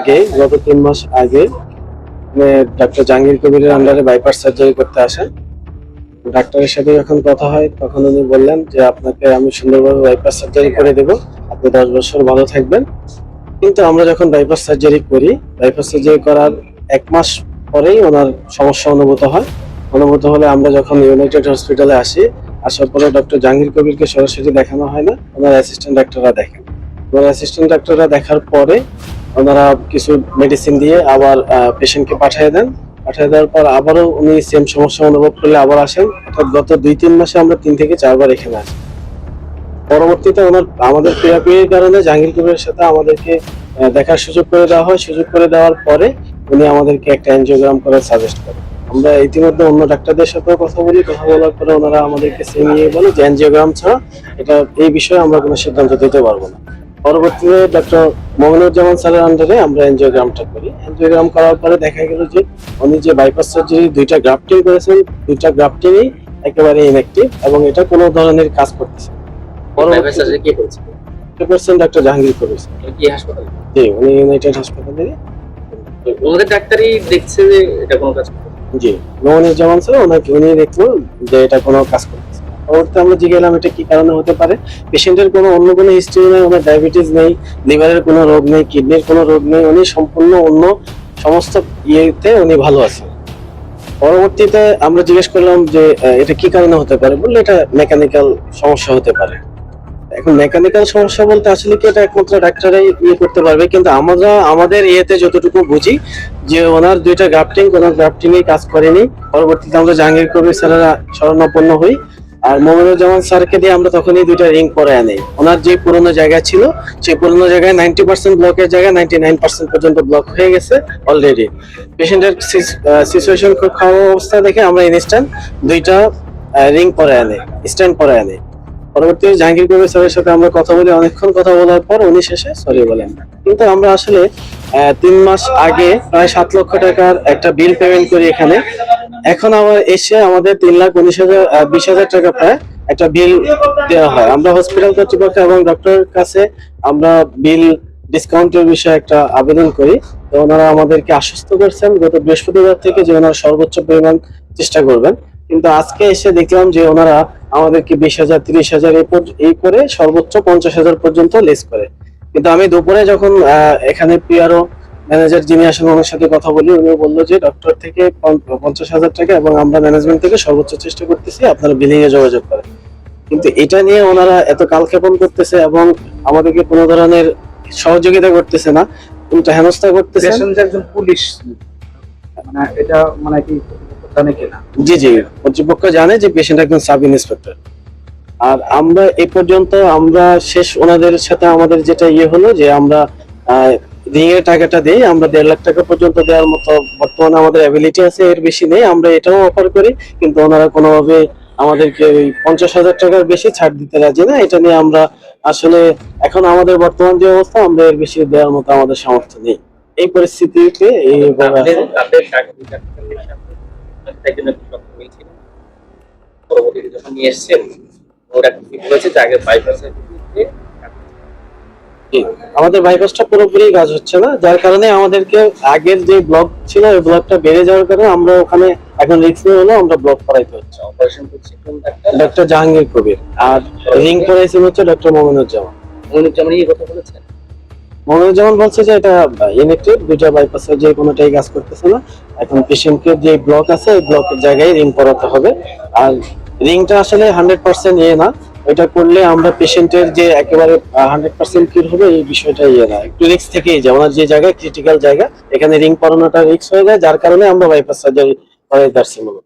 আগে, গত 3 মাস আগে ডাক্তার জাহাঙ্গীর কবিরের আন্ডারে বাইপাস সার্জারি করতে আসেন। ডাক্তারের সাথে যখন কথা হয় তখন উনি বললেন যে আপনাকে আমি সুন্দরভাবে বাইপাস সার্জারি করে দেব, আপনি 10 বছর ভালো থাকবেন। কিন্তু আমরা যখন বাইপাস সার্জারি করি, বাইপাস সার্জারি করার 1 মাস পরেই ওনার সমস্যা অনুভূত হলে আমরা যখন ইউনাইটেড হসপিটালে আসি, আসার পরে ডক্টর জাহাঙ্গীর কবিরকে সরাসরি দেখানো হয় না, ওনার অ্যাসিস্ট্যান্ট ডাক্তাররা দেখেন। ওনার অ্যাসিস্ট্যান্ট ডাক্তাররা দেখার পরে ওনারা কিছু মেডিসিন দিয়ে আবার পেশেন্টকে পাঠিয়ে দেওয়ার পর আবারও উনি সেম সমস্যা অনুভব করলে আবার আসেন। অর্থাৎ গত 2-3 মাসে আমরা 3 থেকে 4 বার এখানে আসি। পরবর্তীতে আমাদের পিআরপির কারণে জাহাঙ্গীর কবিরের সাথে আমাদেরকে দেখার সুযোগ করে দেওয়া হয়। সুযোগ করে দেওয়ার পরে উনি আমাদেরকে একটা এনজিওগ্রাম করার সাজেস্ট করেন। আমরা ইতিমধ্যে অন্য ডাক্তারদের সাথেও কথা বলার পরে ওনারা আমাদেরকে সেম বলে যে এনজিওগ্রাম ছাড়া এই বিষয়ে আমরা কোনো সিদ্ধান্ত দিতে পারবো না। পরবর্তীতে ডক্টর মমিনুজ্জামান স্যারের আন্ডারে আমরা এনজিওগ্রামটা করি। এনজিওগ্রাম করার পরে দেখা গেল যে উনি যে বাইপাস সার্জারি 2টা গ্রাফটিং করেছেন, 2টা গ্রাফটিংই একেবারে ইনঅ্যাক্টিভ এবং এটা কোনো ধরনের কাজ করতেছে না। বাইপাস সার্জারি কে করেছে? ডক্টর জাহাঙ্গীর কবির। কি হাসপাতালে? জি, উনি ইউনাইটেড হাসপাতালে। ওনাদের ডাক্তারই দেখছে যে এটা কোনো কাজ করবে। জি, মমিনুজ্জামান স্যার উনি দেখলো যে এটা কোনো কাজ করতেছে না। পরবর্তীতে আমরা জিজ্ঞাসা এটা কি কারণে হতে পারে। পেশেন্টের অন্য কোনো হিস্ট্রি নেই, ওনার ডায়াবেটিস নেই, লিভারের কোনো রোগ নেই, কিডনির কোনো রোগ নেই, উনি সম্পূর্ণ অন্য সমস্ত ইয়েতে উনি ভালো আছেন। পরবর্তীতে আমরা জিজ্ঞেস করলাম যে এটা কি কারণে হতে পারে, বললে এটা মেকানিক্যাল সমস্যা হতে পারে। এখন মেকানিক্যাল সমস্যা বলতে আসলে কি এটা একমাত্র ডাক্তাররাই করতে পারবে, কিন্তু আমরা আমাদের ইয়েতে যতটুকু বুঝি যে ওনার 2টা গ্রাফটিং কোনো গ্রাফটিং এ কাজ করেনি। পরবর্তীতে আমরা জাহাঙ্গীর কবির স্যারেরা শরণাপন্ন হই, আর মমিনুজ্জামান স্যারকে দিয়ে আমরা তখনই 2টা রিং করে আনি। ওনার যে পুরনো জায়গা ছিল সেই পুরনো জায়গায় 90% ব্লকের জায়গায় 99% পর্যন্ত ব্লক হয়ে গেছে অলরেডি। পেশেন্টের সিচুয়েশন খুব খারাপ অবস্থা দেখে আমরা ইনস্ট্যান্ট 2টা রিং করে আনি, স্ট্যান্ড করে আনি। পরবর্তীতে জাহাঙ্গীর কবির স্যারের সাথে আমরা কথা বলি, অনেকক্ষণ কথা বলার পর উনি শেষে সরি বলেন। কিন্তু আমরা আসলে 3 মাস আগে প্রায় 7 লক্ষ টাকার একটা বিল পেমেন্ট করি এখানে। এখন আবার এসে আমাদের 3,19,20,000 টাকা প্রায় একটা বিল দেওয়া হয়। আমরা হসপিটাল কর্তৃপক্ষ এবং ডক্টরের কাছে আমরা বিল ডিসকাউন্টের বিষয়ে একটা আবেদন করি। তো ওনারা আমাদেরকে আশ্বস্ত করছেন গত বৃহস্পতিবার থেকে যে ওনারা সর্বোচ্চ পরিমাণ চেষ্টা করবেন। কিন্তু আজকে এসে দেখলাম যে ওনারা আমাদেরকে 20,000, 30,000 এই করে সর্বোচ্চ 50,000 পর্যন্ত লেস করে। কিন্তু আমি দুপুরে যখন এখানে পিআরও ম্যানেজার যিনি আসেন ওনার সাথে কথা বলি, উনি বললো যে ডক্টর থেকে 50,000 টাকা এবং আমরা ম্যানেজমেন্ট থেকে সর্বোচ্চ চেষ্টা করতেছি, আপনারা বিলিং এ যোগাযোগ করেন। কিন্তু এটা নিয়ে ওনারা এত কালক্ষেপণ করতেছে এবং আমাদেরকে কোনো ধরনের সহযোগিতা করতেছে না, উল্টা হেনস্থা করতেছে। একজন পুলিশ মানে এটা মানে কি জানে কিনা? জি, কর্তৃপক্ষ জানে যে পেশেন্ট একজন সাব ইন্সপেক্টর। আর আমরা এই পর্যন্ত আমরা শেষ ওনাদের সাথে আমাদের যেটা হলো যে আমরা রিং এর টাকাটা দেই, আমরা 1.5 লাখ টাকা পর্যন্ত দেওয়ার মতো বর্তমানে আমাদের অ্যাবিলিটি আছে, এর বেশি নেই। আমরা এটাও অফার করি, কিন্তু ওনারা কোনোভাবে আমাদেরকে ওই 50,000 টাকার বেশি ছাড় দিতে রাজি না। এটা নিয়ে আমরা আসলে এখন আমাদের বর্তমান যে অবস্থা, আমরা এর বেশি দেওয়ার মতো আমাদের সামর্থ্য নেই। এই পরিস্থিতিতে পরবর্তীতে যখন নিয়ে এসেছেন ওরা কি বলেছে যে আগে বাইপাস আমাদের বাইপাসটা পুরোপুরি কাজ হচ্ছে না, যার কারণে আমাদেরকে আগের যে ব্লক ছিল ওই ব্লকটা বেড়ে যাওয়ার কারণে আমরা ওখানে এখন রিস্ক নিয়ে হলো আমরা ব্লক করাইতে হচ্ছে। অপারেশন করছে কোন ডাক্তার? ডক্টর জাহাঙ্গীর কবির। আর রিং করাইছেন হচ্ছে ডক্টর মমিনুজ্জামান। মমিনুজ্জামান এই কথা বলেছেন। মমিনুজ্জামান বলছে যে এটা ইনঅ্যাক্টিভ, 2টা বাইপাসের যে কোনোটাই কাজ করতেছে না। এখন পেশেন্টকে যে ব্লক আছে ওই ব্লকের জায়গায় রিং করাতে হবে। আর রিংটা আসলে 100% না, এটা করলে আমরা পেশেন্টের যে একেবারে 100% কিউর হবে এই বিষয়টা না, একটু রিস্ক থেকেই যায়। ওনার যে জায়গায় ক্রিটিক্যাল জায়গা এখানে রিং পরানোটা রিস্ক হয়ে যায়, যার কারণে আমরা বাইপাস সার্জারি করাই যাচ্ছি মূলত।